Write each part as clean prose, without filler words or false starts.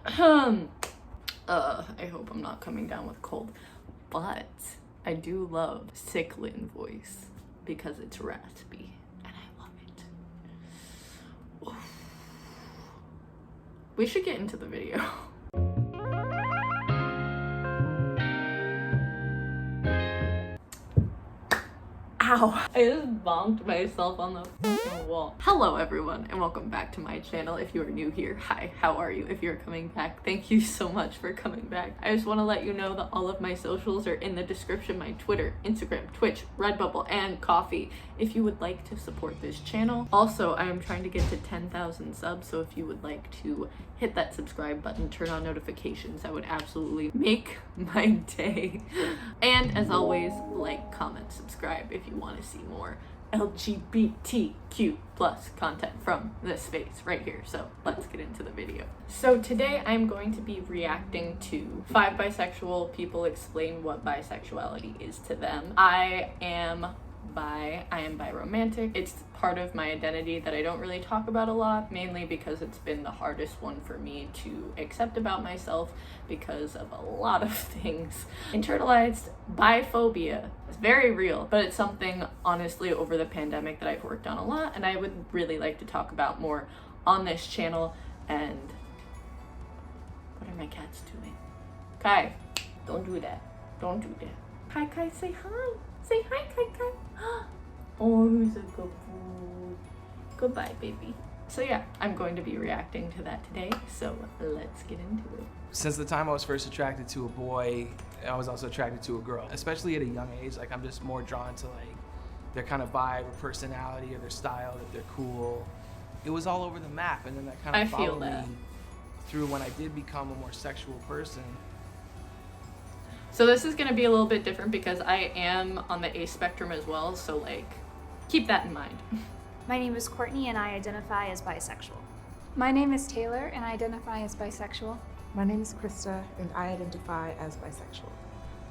I hope I'm not coming down with a cold, but I do love sick Lynn voice because it's raspy and I love it. Oof. We should get into the video. Ow! I just bonked myself on the fucking wall. Hello everyone and welcome back to my channel. If you are new here, hi, how are you? If you're coming back, thank you so much for coming back. I just want to let you know that all of my socials are in the description. My Twitter, Instagram, Twitch, Redbubble, and Coffee if you would like to support this channel. Also, I am trying to get to 10,000 subs, so if you would like to hit that subscribe button, turn on notifications, that would absolutely make my day. And as always, like, comment, subscribe if you want to see more LGBTQ plus content from this space right here. So let's get into the video. So today I'm going to be reacting to 5 bisexual people explain what bisexuality is to them. I am biromantic. It's part of my identity that I don't really talk about a lot, mainly because it's been the hardest one for me to accept about myself because of a lot of things. Internalized biphobia is very real, but it's something honestly over the pandemic that I've worked on a lot and I would really like to talk about more on this channel. And what are my cats doing? Kai, don't do that. Don't do that. Kai, Kai, say hi. Say hi, Kai Kai. Oh, who's a good boy. Goodbye, baby. So yeah, I'm going to be reacting to that today, so let's get into it. Since the time I was first attracted to a boy, I was also attracted to a girl. Especially at a young age, like I'm just more drawn to like their kind of vibe or personality or their style, that they're cool. It was all over the map, and then that kind of followed me through when I did become a more sexual person. So this is going to be a little bit different because I am on the A spectrum as well, so like, keep that in mind. My name is Courtney and I identify as bisexual. My name is Taylor and I identify as bisexual. My name is Krista and I identify as bisexual.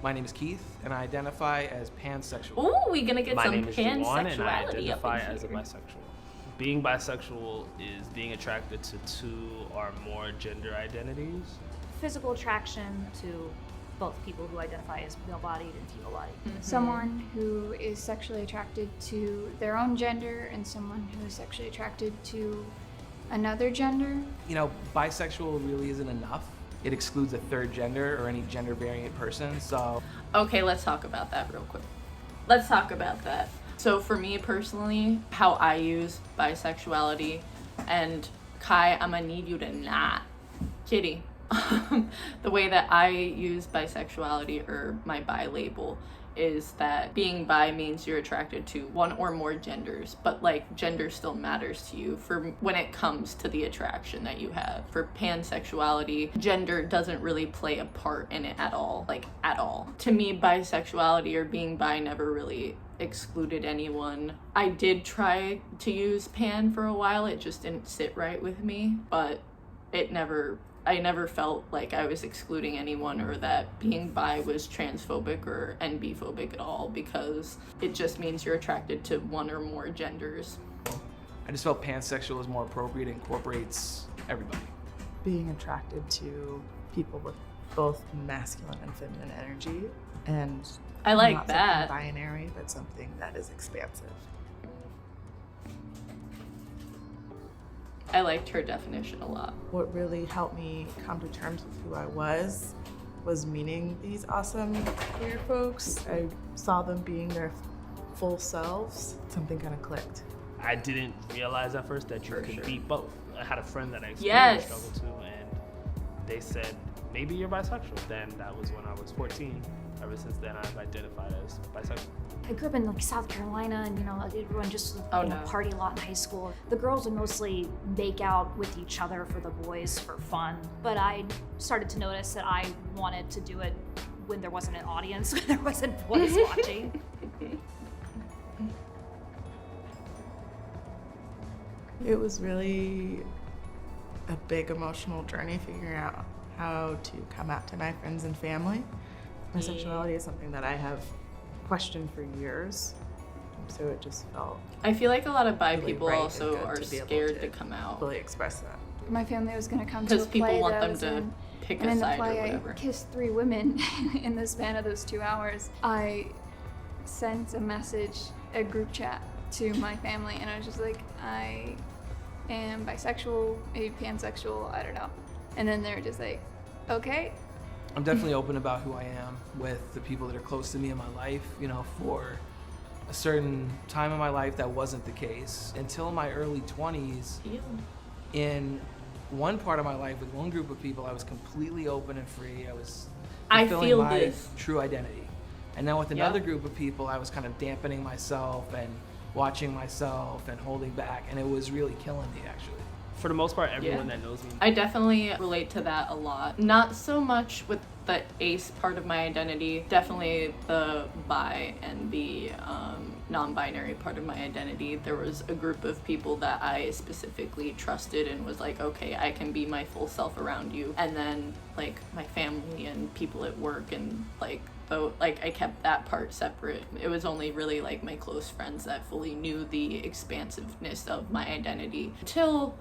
My name is Keith and I identify as pansexual. Ooh, we're going to get My some name is Juwan and I pansexuality identify up in as a here. bisexual. Being bisexual is being attracted to 2 or more gender identities. Physical attraction to both people who identify as male-bodied and female-bodied. Mm-hmm. Someone who is sexually attracted to their own gender and someone who is sexually attracted to another gender. You know, bisexual really isn't enough. It excludes a third gender or any gender variant person, so. Okay, let's talk about that real quick. Let's talk about that. So for me personally, how I use bisexuality, and Kai, I'm gonna need you to not. Kitty. The way that I use bisexuality or my bi label is that being bi means you're attracted to 1 or more genders, but like gender still matters to you for when it comes to the attraction that you have. For pansexuality, gender doesn't really play a part in it at all, like at all. To me, bisexuality or being bi never really excluded anyone. I did try to use pan for a while, it just didn't sit right with me, but I never felt like I was excluding anyone or that being bi was transphobic or NB-phobic at all, because it just means you're attracted to 1 or more genders. I just felt pansexual is more appropriate, it incorporates everybody. Being attracted to people with both masculine and feminine energy, and I like not that. something binary, but something that is expansive. I liked her definition a lot. What really helped me come to terms with who I was meeting these awesome queer folks. I saw them being their full selves. Something kind of clicked. I didn't realize at first that you could be both. I had a friend that I Yes. struggled to, and they said, maybe you're bisexual. Then that was when I was 14. Ever since then, I've identified as bisexual. I grew up in like South Carolina, and everyone just party a lot in high school. The girls would mostly make out with each other for the boys for fun, but I started to notice that I wanted to do it when there wasn't an audience, when there wasn't boys watching. It was really a big emotional journey figuring out how to come out to my friends and family. My sexuality is something that I have questioned for years, so it just felt. I feel like a lot of bi really people right also and good are to be able scared to come out. Fully express that. my family was going to come to a Because play people want that I them was to in. pick And a in the side play, or I whatever. kissed 3 women in the span of those 2 hours. I sent a message, a group chat to my family, and I was just like, I am bisexual, maybe pansexual, I don't know. And then they were just like, okay. I'm definitely open about who I am with the people that are close to me in my life. You know, for a certain time in my life that wasn't the case. Until my early 20s, in one part of my life with one group of people, I was completely open and free. I was fulfilling feel my this. true identity. And then with another group of people, I was kind of dampening myself and watching myself and holding back, and it was really killing me, actually. For the most part, everyone that knows me. I definitely relate to that a lot. Not so much with the ace part of my identity, definitely the bi and the non-binary part of my identity. There was a group of people that I specifically trusted and was like, okay, I can be my full self around you. And then like my family and people at work, and like though like I kept that part separate. It was only really like my close friends that fully knew the expansiveness of my identity until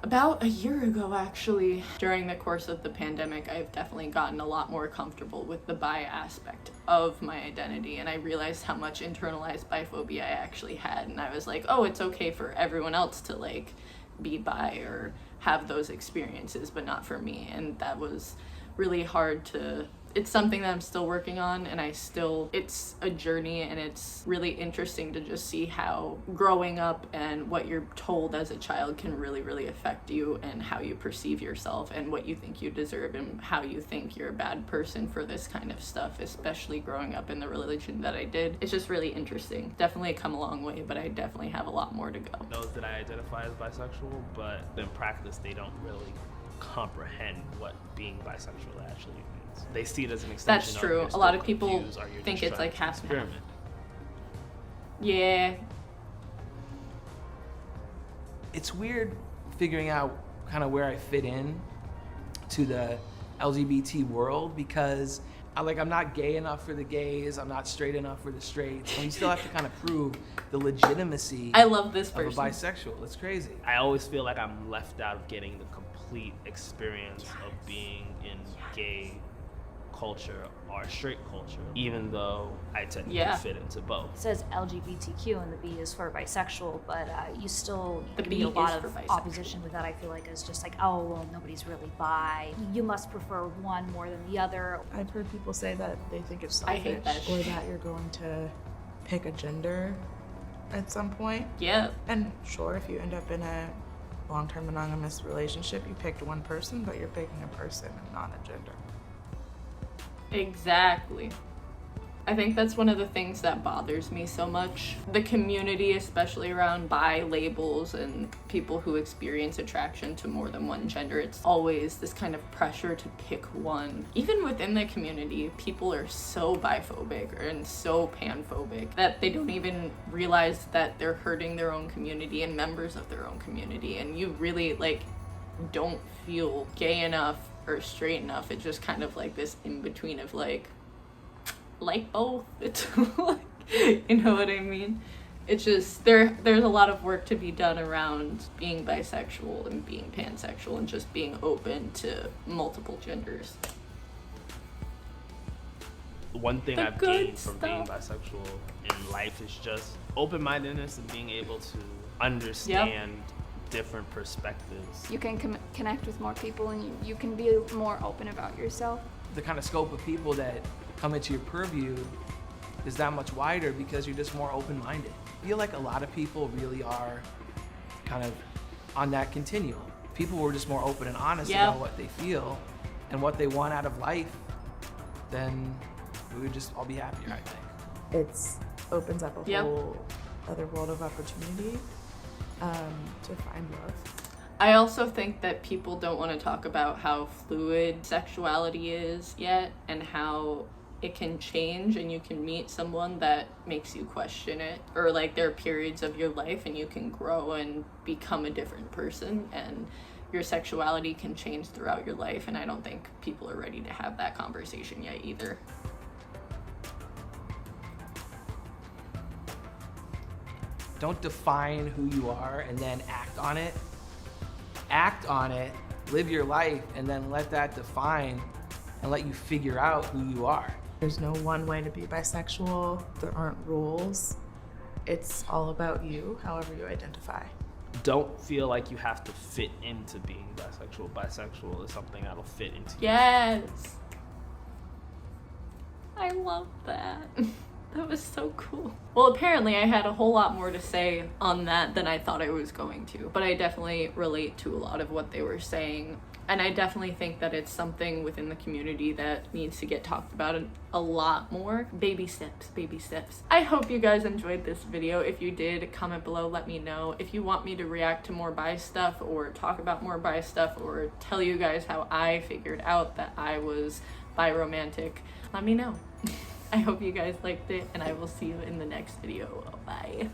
about a year ago, actually. During the course of the pandemic, I've definitely gotten a lot more comfortable with the bi aspect of my identity, and I realized how much internalized biphobia I actually had, and I was like, oh, it's okay for everyone else to like be bi or have those experiences, but not for me. And that was really hard to, it's something that I'm still working on, and it's a journey, and it's really interesting to just see how growing up and what you're told as a child can really, really affect you, and how you perceive yourself and what you think you deserve and how you think you're a bad person for this kind of stuff, especially growing up in the religion that I did. It's just really interesting. Definitely come a long way, but I definitely have a lot more to go. Knows that I identify as bisexual, but in practice, they don't really comprehend what being bisexual actually means. They see it as an extension. That's of true. you're A lot still of people confused, or you're think just it's trying like to half and half. experiment. Yeah. It's weird figuring out kind of where I fit in to the LGBT world, because I'm not gay enough for the gays, I'm not straight enough for the straights, and you still have to kind of prove the legitimacy I love this of person. a bisexual. It's crazy. I always feel like I'm left out of getting the complete experience of being in gay culture or straight culture, even though I technically fit into both. It says LGBTQ and the B is for bisexual, but you still The can B meet a lot is of for bisexual. opposition with that. I feel like it's just like, oh, well, nobody's really bi. You must prefer one more than the other. I've heard people say that they think it's I selfish, hate that or shit. that you're going to pick a gender at some point. Yeah. And sure, if you end up in a long-term monogamous relationship, you picked one person, but you're picking a person and not a gender. Exactly. I think that's one of the things that bothers me so much. The community, especially around bi labels and people who experience attraction to more than one gender, it's always this kind of pressure to pick one. Even within the community, people are so biphobic and so panphobic that they don't even realize that they're hurting their own community and members of their own community. And you really don't feel gay enough or straight enough. It's just kind of like this in between of like both. It's like, you know what I mean? It's just there's a lot of work to be done around being bisexual and being pansexual and just being open to multiple genders. One thing The I've good gained from being stuff. bisexual in life is just open-mindedness and being able to understand different perspectives. You can connect with more people, and you can be more open about yourself. The kind of scope of people that come into your purview is that much wider because you're just more open-minded. I feel like a lot of people really are kind of on that continuum. People were just more open and honest about what they feel and what they want out of life, then we would just all be happier, I think. It opens up a whole other world of opportunity to find love. I also think that people don't want to talk about how fluid sexuality is yet, and how it can change, and you can meet someone that makes you question it, or like there are periods of your life and you can grow and become a different person, and your sexuality can change throughout your life, and I don't think people are ready to have that conversation yet either. Don't define who you are and then act on it. act on it, live your life, and then let that define and let you figure out who you are. There's no one way to be bisexual. There aren't rules. It's all about you, however you identify. Don't feel like you have to fit into being bisexual. Bisexual is something that'll fit into you. Yes. I love that. That was so cool. Well, apparently I had a whole lot more to say on that than I thought I was going to, but I definitely relate to a lot of what they were saying. And I definitely think that it's something within the community that needs to get talked about a lot more. Baby steps, baby steps. I hope you guys enjoyed this video. If you did, comment below, let me know. If you want me to react to more bi stuff or talk about more bi stuff or tell you guys how I figured out that I was bi-romantic, let me know. I hope you guys liked it, and I will see you in the next video. Bye.